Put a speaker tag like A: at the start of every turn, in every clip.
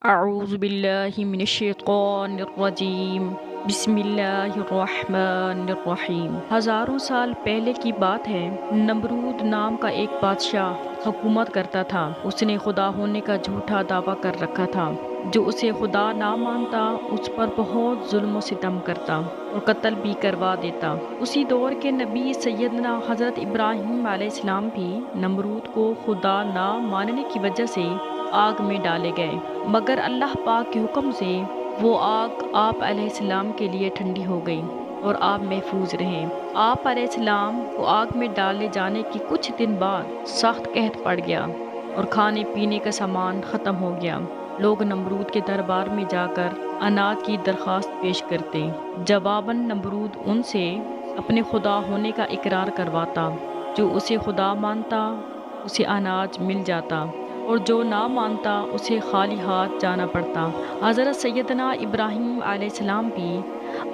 A: اعوذ باللہ من الشیطان الرجیم بسم اللہ الرحمن الرحیم۔ ہزاروں سال پہلے کی بات ہے، نمرود نام کا ایک بادشاہ حکومت کرتا تھا۔ اس نے خدا ہونے کا جھوٹا دعویٰ کر رکھا تھا۔ جو اسے خدا نہ مانتا اس پر بہت ظلم و ستم کرتا اور قتل بھی کروا دیتا۔ اسی دور کے نبی سیدنا حضرت ابراہیم علیہ السلام بھی نمرود کو خدا نہ ماننے کی وجہ سے آگ میں ڈالے گئے، مگر اللہ پاک کے حکم سے وہ آگ آپ علیہ السلام کے لیے ٹھنڈی ہو گئی اور آپ محفوظ رہے۔ آپ علیہ السلام کو آگ میں ڈالے جانے کے کچھ دن بعد سخت قحط پڑ گیا اور کھانے پینے کا سامان ختم ہو گیا۔ لوگ نمرود کے دربار میں جا کر اناج کی درخواست پیش کرتے۔ جواباً نمرود ان سے اپنے خدا ہونے کا اقرار کرواتا۔ جو اسے خدا مانتا اسے اناج مل جاتا اور جو نہ مانتا اسے خالی ہاتھ جانا پڑتا۔ حضرت سیدنا ابراہیم علیہ السلام بھی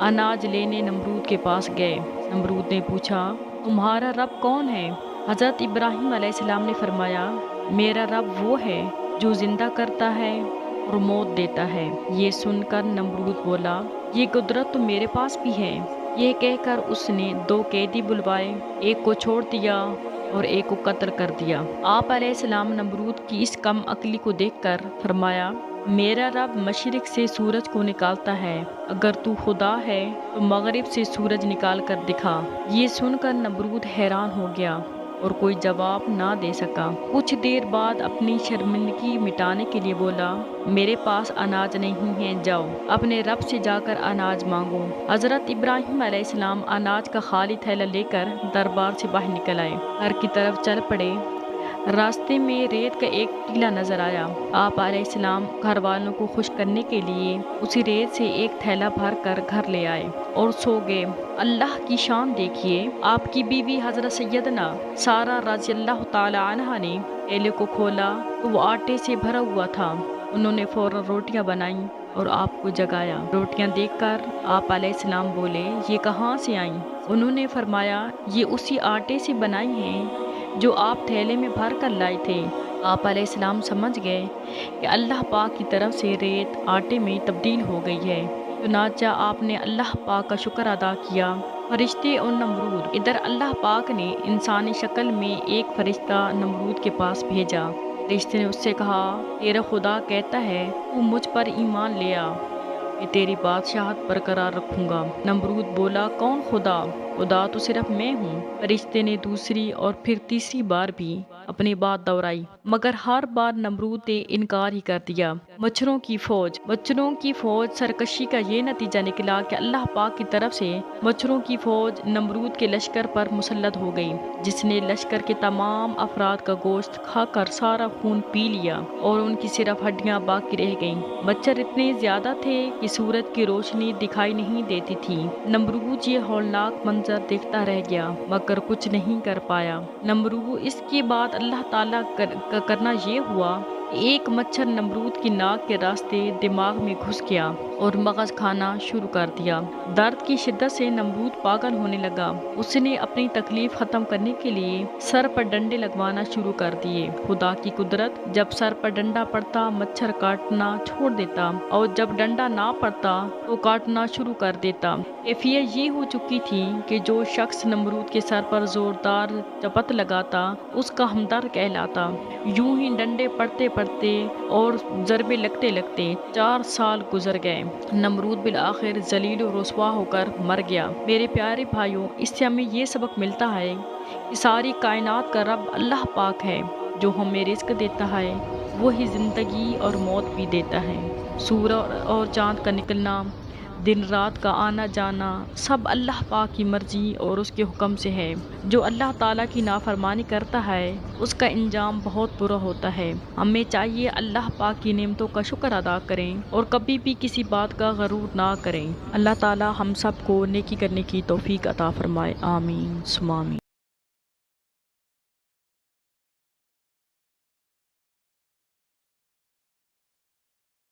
A: اناج لینے نمرود کے پاس گئے۔ نمرود نے پوچھا، تمہارا رب کون ہے؟ حضرت ابراہیم علیہ السلام نے فرمایا، میرا رب وہ ہے جو زندہ کرتا ہے اور موت دیتا ہے۔ یہ سن کر نمرود بولا، یہ قدرت تو میرے پاس بھی ہے۔ یہ کہہ کر اس نے 2 قیدی بلوائے، ایک کو چھوڑ دیا اور ایک کو قتل کر دیا۔ آپ علیہ السلام نمرود کی اس کم عقلی کو دیکھ کر فرمایا، میرا رب مشرق سے سورج کو نکالتا ہے، اگر تو خدا ہے تو مغرب سے سورج نکال کر دکھا۔ یہ سن کر نمرود حیران ہو گیا اور کوئی جواب نہ دے سکا۔ کچھ دیر بعد اپنی شرمندگی مٹانے کے لیے بولا، میرے پاس اناج نہیں ہے، جاؤ اپنے رب سے جا کر اناج مانگو۔ حضرت ابراہیم علیہ السلام اناج کا خالی تھیلا لے کر دربار سے باہر نکل آئے، گھر کی طرف چل پڑے۔ راستے میں ریت کا ایک ٹیلا نظر آیا۔ آپ علیہ السلام گھر والوں کو خوش کرنے کے لیے اسی ریت سے ایک تھیلا بھر کر گھر لے آئے اور سو گئے۔ اللہ کی شان دیکھیے، آپ کی بیوی حضرت سیدنا سارہ رضی اللہ تعالی عنہا نے تھیلے کو کھولا تو وہ آٹے سے بھرا ہوا تھا۔ انہوں نے فوراً روٹیاں بنائیں اور آپ کو جگایا۔ روٹیاں دیکھ کر آپ علیہ السلام بولے، یہ کہاں سے آئیں؟ انہوں نے فرمایا، یہ اسی آٹے سے بنائی ہیں جو آپ تھیلے میں بھر کر لائے تھے۔ آپ علیہ السلام سمجھ گئے کہ اللہ پاک کی طرف سے ریت آٹے میں تبدیل ہو گئی ہے۔ چنانچہ آپ نے اللہ پاک کا شکر ادا کیا۔ فرشتے اور نمرود۔ ادھر اللہ پاک نے انسانی شکل میں ایک فرشتہ نمرود کے پاس بھیجا۔ فرشتے نے اس سے کہا، تیرا خدا کہتا ہے تو مجھ پر ایمان لے آ، میں تیری بادشاہت برقرار رکھوں گا۔ نمرود بولا، کون خدا؟ خدا تو صرف میں ہوں۔ فرشتے نے دوسری اور پھر تیسری بار بھی اپنی بات دہرائی، مگر ہر بار نمرود نے انکار ہی کر دیا۔ مچھروں کی فوج سرکشی کا یہ نتیجہ نکلا کہ اللہ پاک کی طرف سے مچھروں کی فوج نمرود کے لشکر پر مسلط ہو گئی، جس نے لشکر کے تمام افراد کا گوشت کھا کر سارا خون پی لیا اور ان کی صرف ہڈیاں باقی رہ گئیں۔ مچھر اتنے زیادہ تھے کہ سورج کی روشنی دکھائی نہیں دیتی تھی۔ نمرود یہ ہولناک منظر دیکھتا رہ گیا مگر کچھ نہیں کر پایا۔ نمرود اس کے بعد اللہ تعالیٰ کا کرنا یہ ہوا کہ ایک مچھر نمرود کی ناک کے راستے دماغ میں گھس گیا اور مغز کھانا شروع کر دیا۔ درد کی شدت سے نمرود پاگل ہونے لگا۔ اس نے اپنی تکلیف ختم کرنے کے لیے سر پر ڈنڈے لگوانا شروع کر دیے۔ خدا کی قدرت، جب سر پر ڈنڈا پڑتا مچھر کاٹنا چھوڑ دیتا اور جب ڈنڈا نہ پڑتا تو کاٹنا شروع کر دیتا۔ کیفیت یہ ہو چکی تھی کہ جو شخص نمرود کے سر پر زوردار چپت لگاتا اس کا ہمدرد کہلاتا۔ یوں ہی ڈنڈے پڑتے پڑتے اور ضربے لگتے لگتے 4 سال گزر گئے۔ نمرود بالآخر ذلیل و رسوا ہو کر مر گیا۔ میرے پیارے بھائیوں، اس سے ہمیں یہ سبق ملتا ہے کہ ساری کائنات کا رب اللہ پاک ہے، جو ہمیں رزق دیتا ہے، وہی زندگی اور موت بھی دیتا ہے۔ سورج اور چاند کا نکلنا، دن رات کا آنا جانا، سب اللہ پاک کی مرضی اور اس کے حکم سے ہے۔ جو اللہ تعالیٰ کی نافرمانی کرتا ہے اس کا انجام بہت برا ہوتا ہے۔ ہمیں چاہیے اللہ پاک کی نعمتوں کا شکر ادا کریں اور کبھی بھی کسی بات کا غرور نہ کریں۔ اللہ تعالیٰ ہم سب کو نیکی کرنے کی توفیق عطا فرمائے، آمین ثم آمین۔